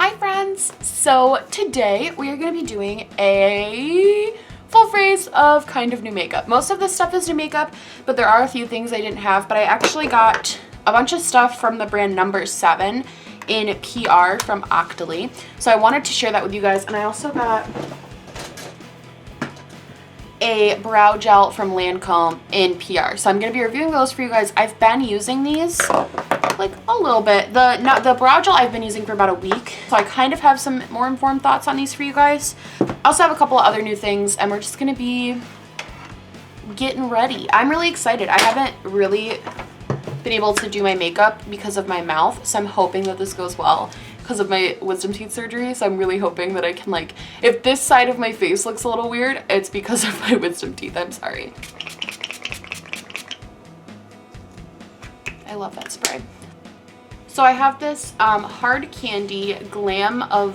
Hi friends! So today we are going to be doing a full phrase of kind of new makeup. Most of this stuff is new makeup, but there are a few things I didn't have, but I actually got a bunch of stuff from the brand No7 in PR from Octoly. So I wanted to share that with you guys, and I also got a brow gel from Lancome in PR. So I'm going to be reviewing those for you guys. I've been using these like a little bit. The brow gel I've been using for about a week, so I kind of have some more informed thoughts on these for you guys. I also have a couple of other new things, and we're just going to be getting ready. I'm really excited. I haven't really been able to do my makeup because of my mouth, so I'm hoping that this goes well because of my wisdom teeth surgery. So I'm really hoping that I can, like, if this side of my face looks a little weird, it's because of my wisdom teeth. I'm sorry. I love that spray. So I have this hard candy Glamoflouge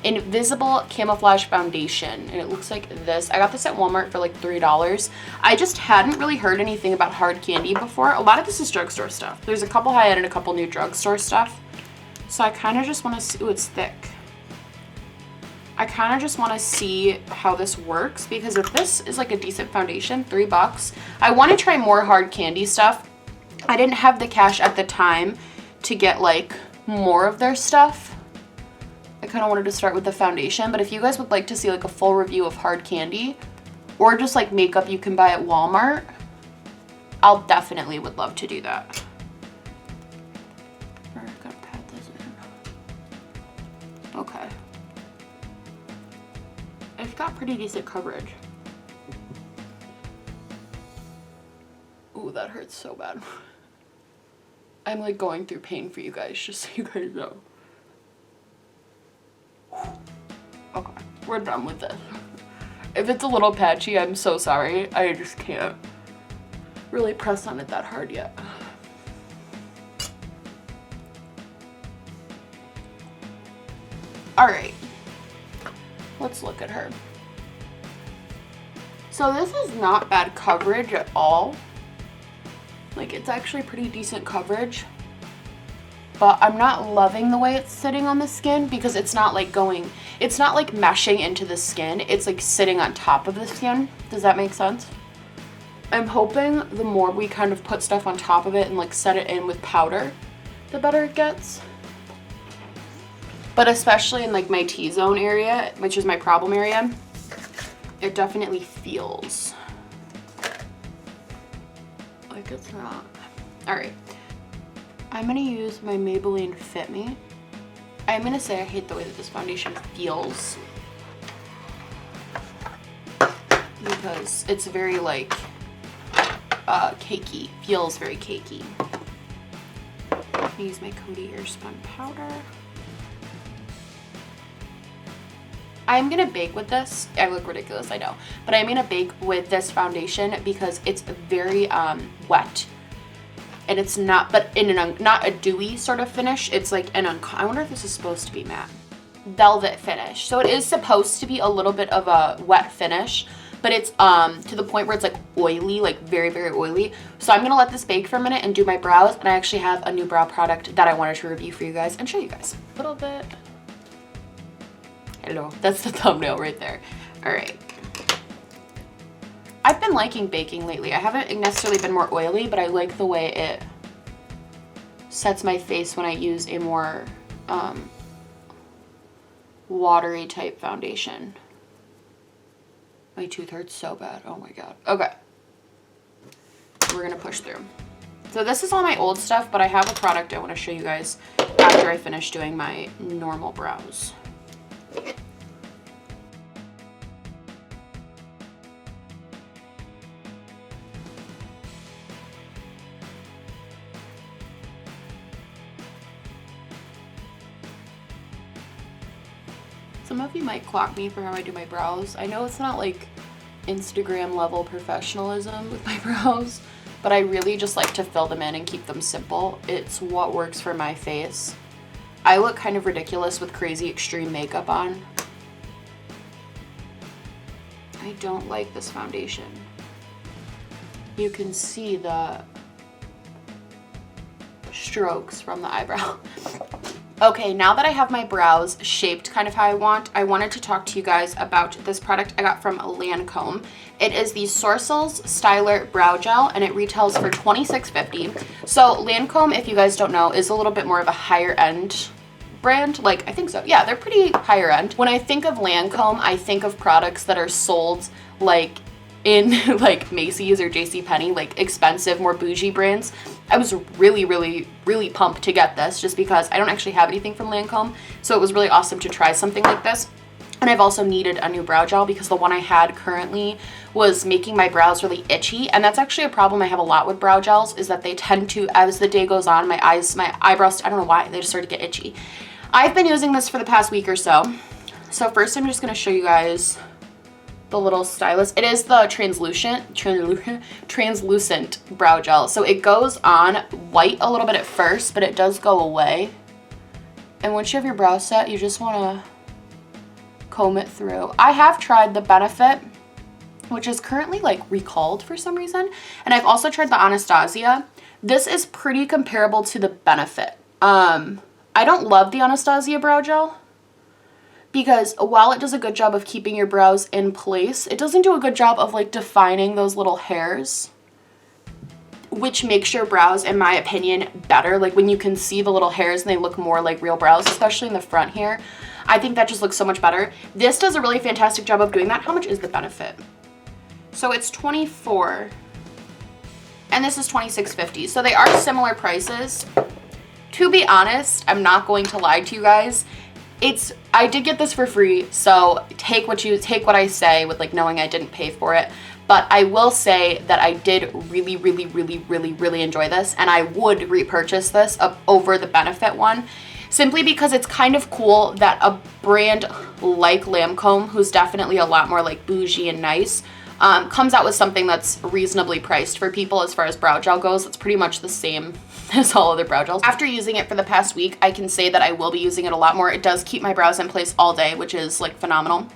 invisible camouflage foundation, and it looks like this. I got this at Walmart for like $3. I just hadn't really heard anything about hard candy before. A lot of this is drugstore stuff. There's a couple high-end and a couple new drugstore stuff. So I kind of just want to see. Ooh, it's thick. I kind of just want to see how this works, because if this is like a decent foundation, $3, I want to try more hard candy stuff. I didn't have the cash at the time to get like more of their stuff. I kind of wanted to start with the foundation, but if you guys would like to see like a full review of hard candy or just like makeup you can buy at Walmart, I'll definitely would love to do that. I'm gonna pat this in. Okay. It's got pretty decent coverage. Ooh, that hurts so bad. I'm like going through pain for you guys, just so you guys know. Okay, we're done with this. If it's a little patchy, I'm so sorry. I just can't really press on it that hard yet. Alright, let's look at her. So this is not bad coverage at all. Like, it's actually pretty decent coverage. But I'm not loving the way it's sitting on the skin, because it's not like it's not like meshing into the skin. It's like sitting on top of the skin. Does that make sense? I'm hoping the more we kind of put stuff on top of it and like set it in with powder, the better it gets. But especially in like my T-zone area, which is my problem area, it definitely feels like it's not. All right. I'm going to use my Maybeline Fit Me. I'm going to say I hate the way that this foundation feels, because it's very like cakey. Feels very cakey. I'm going to use my Cody Spun powder. I'm going to bake with this. I look ridiculous, I know. But I'm going to bake with this foundation because it's very wet. And it's not, but in not a dewy sort of finish. It's like an I wonder if this is supposed to be matte. Velvet finish. So it is supposed to be a little bit of a wet finish, but it's to the point where it's like oily, like very, very oily. So I'm gonna let this bake for a minute and do my brows. And I actually have a new brow product that I wanted to review for you guys and show you guys. A little bit. Hello, that's the thumbnail right there. All right. I've been liking baking lately. I haven't necessarily been more oily, but I like the way it sets my face when I use a more watery type foundation. My tooth hurts so bad. Oh my god. Okay. We're gonna push through. So this is all my old stuff, but I have a product I want to show you guys after I finish doing my normal brows. Some of you might clock me for how I do my brows. I know it's not like Instagram level professionalism with my brows, but I really just like to fill them in and keep them simple. It's what works for my face. I look kind of ridiculous with crazy extreme makeup on. I don't like this foundation. You can see the strokes from the eyebrow. Okay, now that I have my brows shaped kind of how I wanted to talk to you guys about this product I got from Lancome. It is the Sourcils Styler Brow Gel, and it retails for $26.50. So Lancome, if you guys don't know, is a little bit more of a higher end brand. Like, I think so. Yeah, they're pretty higher end. When I think of Lancome, I think of products that are sold like in like Macy's or JCPenney, like expensive, more bougie brands. I was really, really, really pumped to get this just because I don't actually have anything from Lancome. So it was really awesome to try something like this. And I've also needed a new brow gel because the one I had currently was making my brows really itchy. And that's actually a problem I have a lot with brow gels, is that they tend to, as the day goes on, my eyebrows, I don't know why, they just start to get itchy. I've been using this for the past week or so. So first I'm just going to show you guys the little stylus. It is the translucent brow gel. So it goes on white a little bit at first, but it does go away. And once you have your brow set, you just want to comb it through. I have tried the Benefit, which is currently like recalled for some reason. And I've also tried the Anastasia. This is pretty comparable to the Benefit. I don't love the Anastasia brow gel, because while it does a good job of keeping your brows in place, it doesn't do a good job of like defining those little hairs, which makes your brows, in my opinion, better. Like when you can see the little hairs and they look more like real brows, especially in the front here, I think that just looks so much better. This does a really fantastic job of doing that. How much is the Benefit? So it's $24 and this is $26.50. So they are similar prices. To be honest, I'm not going to lie to you guys. I did get this for free, so take what I say with like knowing I didn't pay for it. But I will say that I did really, really, really, really, really enjoy this, and I would repurchase this over the Benefit one, simply because it's kind of cool that a brand like Lancome, who's definitely a lot more like bougie and nice, comes out with something that's reasonably priced for people as far as brow gel goes. It's pretty much the same as all other brow gels. After using it for the past week, I can say that I will be using it a lot more. It does keep my brows in place all day, which is like phenomenal.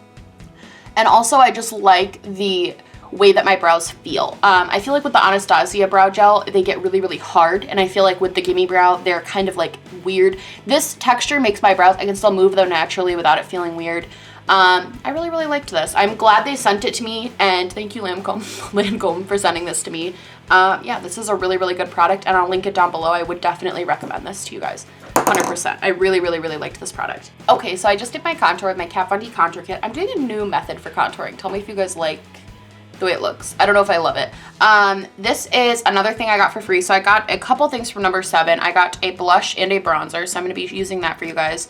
And also I just like the way that my brows feel. I feel like with the Anastasia brow gel, they get really, really hard. And I feel like with the Gimme Brow, they're kind of like weird. This texture makes my brows, I can still move them naturally without it feeling weird. I really, really liked this. I'm glad they sent it to me, and thank you Lancome for sending this to me. Yeah, this is a really, really good product, and I'll link it down below. I would definitely recommend this to you guys. 100%. I really, really, really liked this product. Okay, so I just did my contour with my Kat Von D contour kit. I'm doing a new method for contouring. Tell me if you guys like the way it looks. I don't know if I love it. This is another thing I got for free. So I got a couple things from No7. I got a blush and a bronzer, so I'm going to be using that for you guys.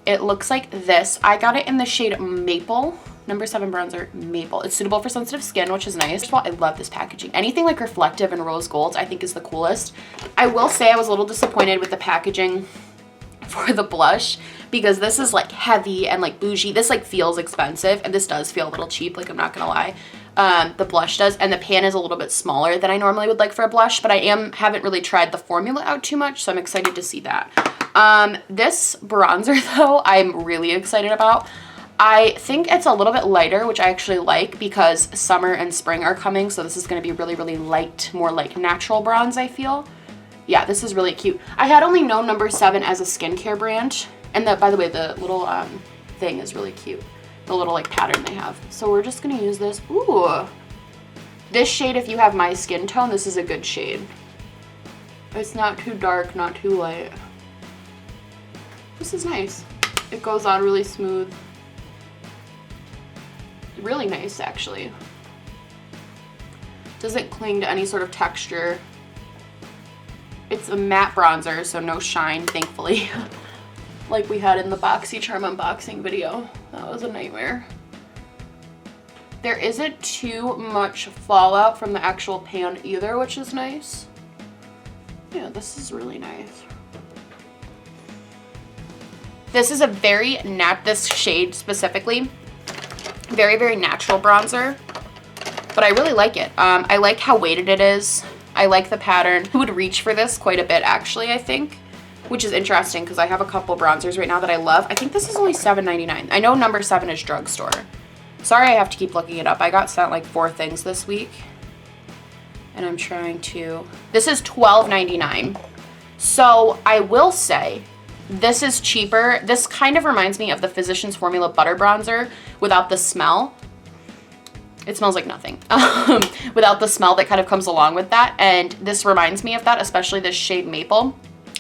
It looks like this. I got it in the shade Maple. No7 bronzer, Maple. It's suitable for sensitive skin, which is nice. First of all, I love this packaging. Anything like reflective and rose gold, I think is the coolest. I will say I was a little disappointed with the packaging for the blush, because this is like heavy and like bougie. This like feels expensive, and this does feel a little cheap, like I'm not gonna lie. The blush does, and the pan is a little bit smaller than I normally would like for a blush, but I haven't really tried the formula out too much, so I'm excited to see that. This bronzer though, I'm really excited about. I think it's a little bit lighter, which I actually like because summer and spring are coming, so this is going to be really, really light, more like natural bronze, I feel. Yeah, this is really cute. I had only known No7 as a skincare brand, and by the way, the little thing is really cute. The little like pattern they have. So we're just going to use this. Ooh. This shade, if you have my skin tone, this is a good shade. It's not too dark, not too light. This is nice. It goes on really smooth. Really nice, actually. Doesn't cling to any sort of texture. It's a matte bronzer, so no shine, thankfully. Like we had in the BoxyCharm unboxing video. That was a nightmare. There isn't too much fallout from the actual pan either, which is nice. Yeah, this is really nice. This is a very this shade specifically, very, very natural bronzer, but I really like it. I like how weighted it is. I like the pattern. I would reach for this quite a bit, actually, I think, which is interesting because I have a couple bronzers right now that I love. I think this is only $7.99. I know No7 is drugstore. Sorry, I have to keep looking it up. I got sent like 4 things this week, and I'm trying to. This is $12.99. So I will say, this is cheaper. This kind of reminds me of the Physicians Formula Butter Bronzer without the smell. It smells like nothing. Without the smell that kind of comes along with that. And this reminds me of that, especially this shade Maple.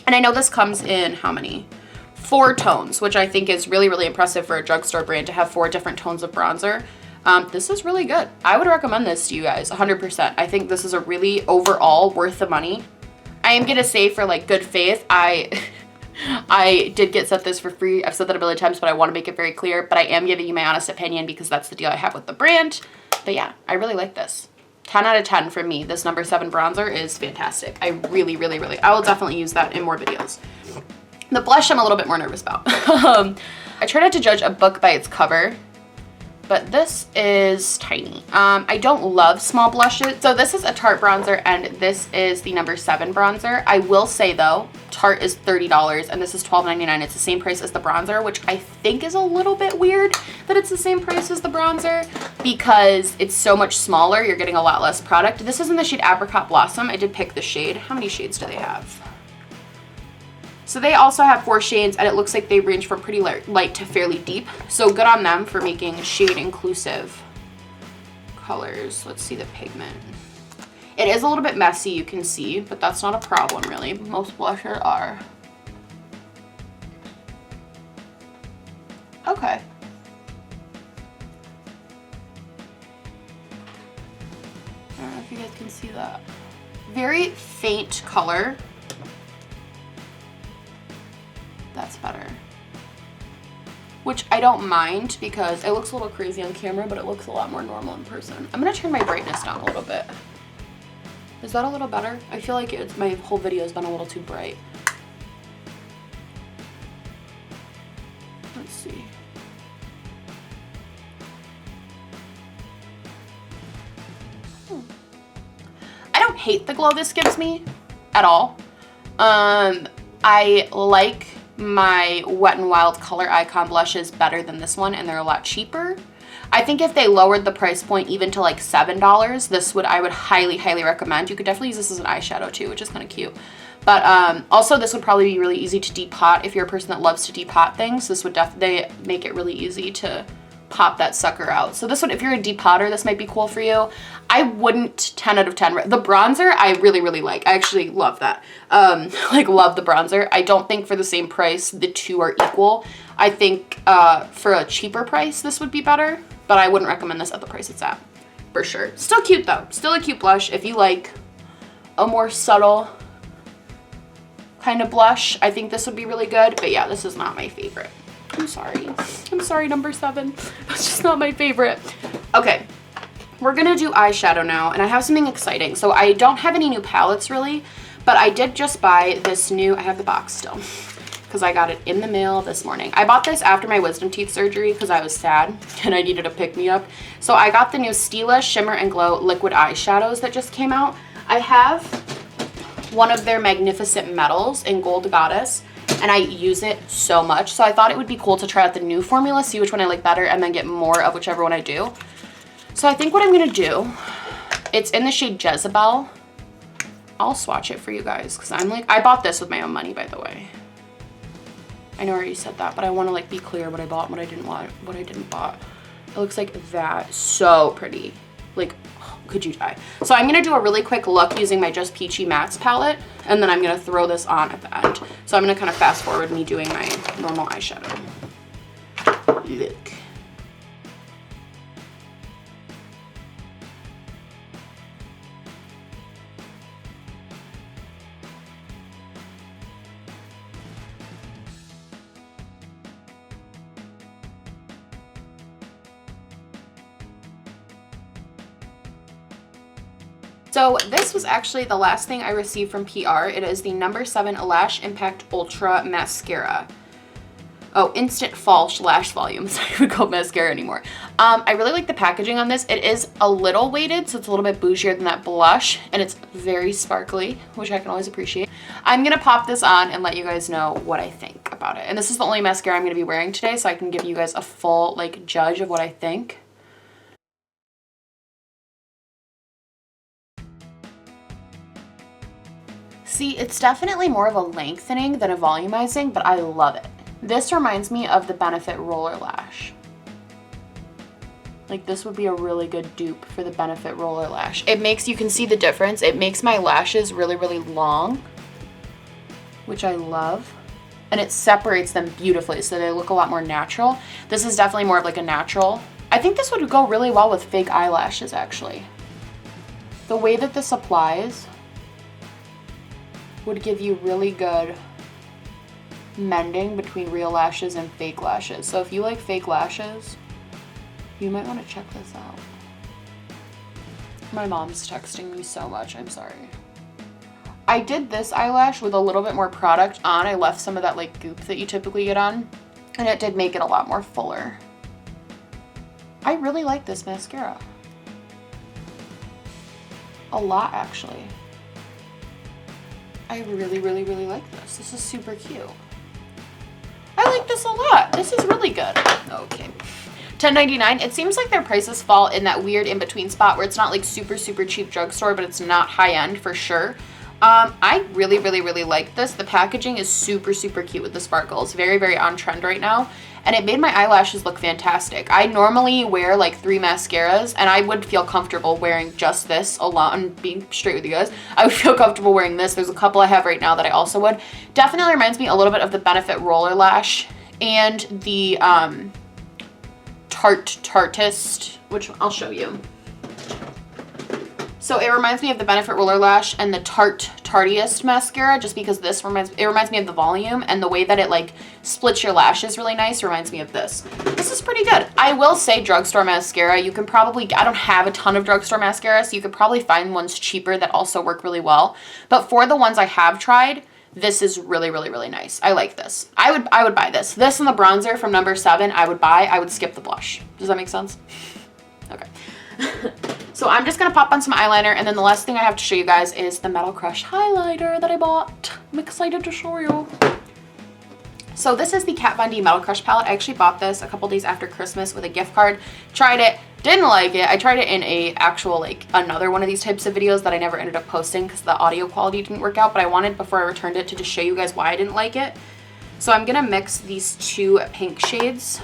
And I know this comes in how many? 4 tones, which I think is really, really impressive for a drugstore brand to have 4 different tones of bronzer. This is really good. I would recommend this to you guys 100%. I think this is a really overall worth the money. I am gonna say, for like good faith, I did get set this for free. I've said that a million times, but I want to make it very clear. But I am giving you my honest opinion because that's the deal I have with the brand. But yeah, I really like this. 10 out of 10 for me. This number 7 bronzer is fantastic. I really, really, really, I will definitely use that in more videos. The blush I'm a little bit more nervous about. I try not to judge a book by its cover, but this is tiny. I don't love small blushes. So this is a Tarte bronzer and this is the number 7 bronzer. I will say though, Tarte is $30 and this is $12.99. It's the same price as the bronzer, which I think is a little bit weird that it's the same price as the bronzer because it's so much smaller. You're getting a lot less product. This is in the shade Apricot Blossom. I did pick the shade. How many shades do they have? So they also have 4 shades and it looks like they range from pretty light to fairly deep. So good on them for making shade inclusive colors. Let's see the pigment. It is a little bit messy, you can see, but that's not a problem really. Most blushes are. Okay. I don't know if you guys can see that. Very faint color. That's better. Which I don't mind because it looks a little crazy on camera, but it looks a lot more normal in person. I'm gonna turn my brightness down a little bit. Is that a little better? I feel like my whole video has been a little too bright. Let's see. I don't hate the glow this gives me at all. I like my Wet n Wild Color Icon blushes better than this one, and they're a lot cheaper. I think if they lowered the price point even to like $7, this I would highly, highly recommend. You could definitely use this as an eyeshadow too, which is kind of cute. But also this would probably be really easy to depot if you're a person that loves to depot things. This would definitely make it really easy to pop that sucker out. So this one, if you're a depotter, this might be cool for you. I wouldn't 10 out of 10. The bronzer, I really, really like. I actually love that. Like love the bronzer. I don't think for the same price, the two are equal. I think for a cheaper price, this would be better, but I wouldn't recommend this at the price it's at, for sure. Still cute though. Still a cute blush. If you like a more subtle kind of blush, I think this would be really good. But yeah, this is not my favorite. I'm sorry. I'm sorry, number 7. It's just not my favorite. Okay, we're gonna do eyeshadow now, and I have something exciting. So I don't have any new palettes really, but I did just buy this new, I have the box still, because I got it in the mail this morning. I bought this after my wisdom teeth surgery because I was sad and I needed a pick-me-up. So I got the new Stilla Shimmer and Glow liquid eyeshadows that just came out. I have one of their Magnificent Metals in Gold Goddess, and I use it so much. So I thought it would be cool to try out the new formula, see which one I like better, and then get more of whichever one I do. So I think what I'm gonna do, it's in the shade Jezzabelle. I'll swatch it for you guys because I'm like, I bought this with my own money, by the way. I know I already said that, but I want to like be clear what I bought and what I didn't want, what I didn't bought. It looks like that. So pretty. Like, could you die? So I'm gonna do a really quick look using my Just Peachy Mattes palette, and then I'm gonna throw this on at the end. So I'm gonna kind of fast forward me doing my normal eyeshadow. Look. So this was actually the last thing I received from PR. It is the number 7 Lash Impact Ultra Mascara. Oh, Instant False Lash Volume. It's not even called mascara anymore. I really like the packaging on this. It is a little weighted, so it's a little bit bougier than that blush, and it's very sparkly, which I can always appreciate. I'm gonna pop this on and let you guys know what I think about it. And this is the only mascara I'm gonna be wearing today, so I can give you guys a full like judge of what I think. See, it's definitely more of a lengthening than a volumizing, but I love it. This reminds me of the Benefit Roller Lash. Like this would be a really good dupe for the Benefit Roller Lash. It makes, you can see the difference. It makes my lashes really, really long, which I love. And it separates them beautifully so they look a lot more natural. This is definitely more of like a natural. I think this would go really well with fake eyelashes actually. The way that this applies would give you really good mending between real lashes and fake lashes. So if you like fake lashes, you might want to check this out. My mom's texting me so much, I'm sorry. I did this eyelash with a little bit more product on. I left some of that like goop that you typically get on, and it did make it a lot more fuller. I really like this mascara. A lot actually. I really, really, really like this. This is super cute. I like this a lot. This is really good. Okay. $10.99. It seems like their prices fall in that weird in-between spot where it's not like super, super cheap drugstore, but it's not high-end for sure. I really, really, really like this. The packaging is super, super cute with the sparkles. Very, very on trend right now. And it made my eyelashes look fantastic. I normally wear like 3 mascaras, and I would feel comfortable wearing just this alone. Being straight with you guys, I would feel comfortable wearing this. There's a couple I have right now that I also would. Definitely reminds me a little bit of the Benefit Roller Lash and the Tartist, which I'll show you. So it reminds me of the Benefit Roller Lash and the Tartist mascara, just because this reminds me of the volume, and the way that it like splits your lashes really nice reminds me of this. This is pretty good. I will say drugstore mascara, you can probably, I don't have a ton of drugstore mascara, so you could probably find ones cheaper that also work really well. But for the ones I have tried, this is really, really, really nice. I like this. I would buy this. This and the bronzer from No7 I would buy. I would skip the blush. Does that make sense? Okay. So I'm just gonna pop on some eyeliner, and then the last thing I have to show you guys is the Metal Crush highlighter that I bought. I'm excited to show you. So this is the Kat Von D Metal Crush palette. I actually bought this a couple days after Christmas with a gift card. Tried it, didn't like it. I tried it in a actual, like another one of these types of videos that I never ended up posting because the audio quality didn't work out, but I wanted before I returned it to just show you guys why I didn't like it. So I'm gonna mix these 2 pink shades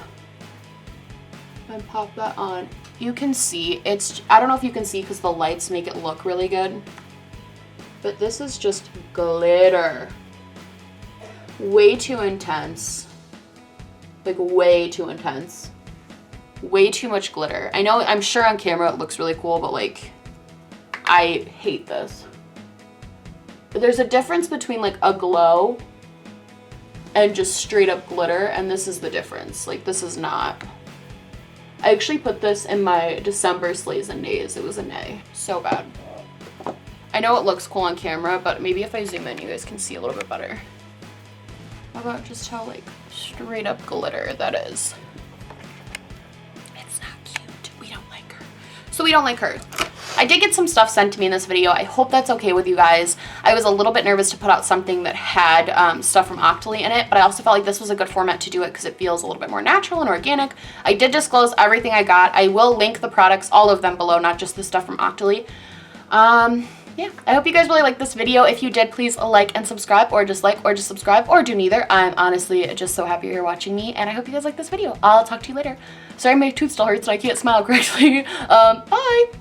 and pop that on. You can see, it's, I don't know if you can see because the lights make it look really good, but this is just glitter. Way too intense. Like way too intense. Way too much glitter. I know, I'm sure on camera it looks really cool, but like, I hate this. But there's a difference between like a glow and just straight up glitter, and this is the difference. Like this is not. I actually put this in my December Slays and Days. It was a nay. So bad. I know it looks cool on camera, but maybe if I zoom in, you guys can see a little bit better. How about just how like straight up glitter that is? It's not cute. We don't like her. So we don't like her. I did get some stuff sent to me in this video. I hope that's okay with you guys. I was a little bit nervous to put out something that had stuff from Octoly in it, but I also felt like this was a good format to do it because it feels a little bit more natural and organic. I did disclose everything I got. I will link the products, all of them below, not just the stuff from Octoly. Yeah, I hope you guys really liked this video. If you did, please like and subscribe, or just like, or just subscribe, or do neither. I'm honestly just so happy you're watching me, and I hope you guys like this video. I'll talk to you later. Sorry, my tooth still hurts and I can't smile correctly. Bye!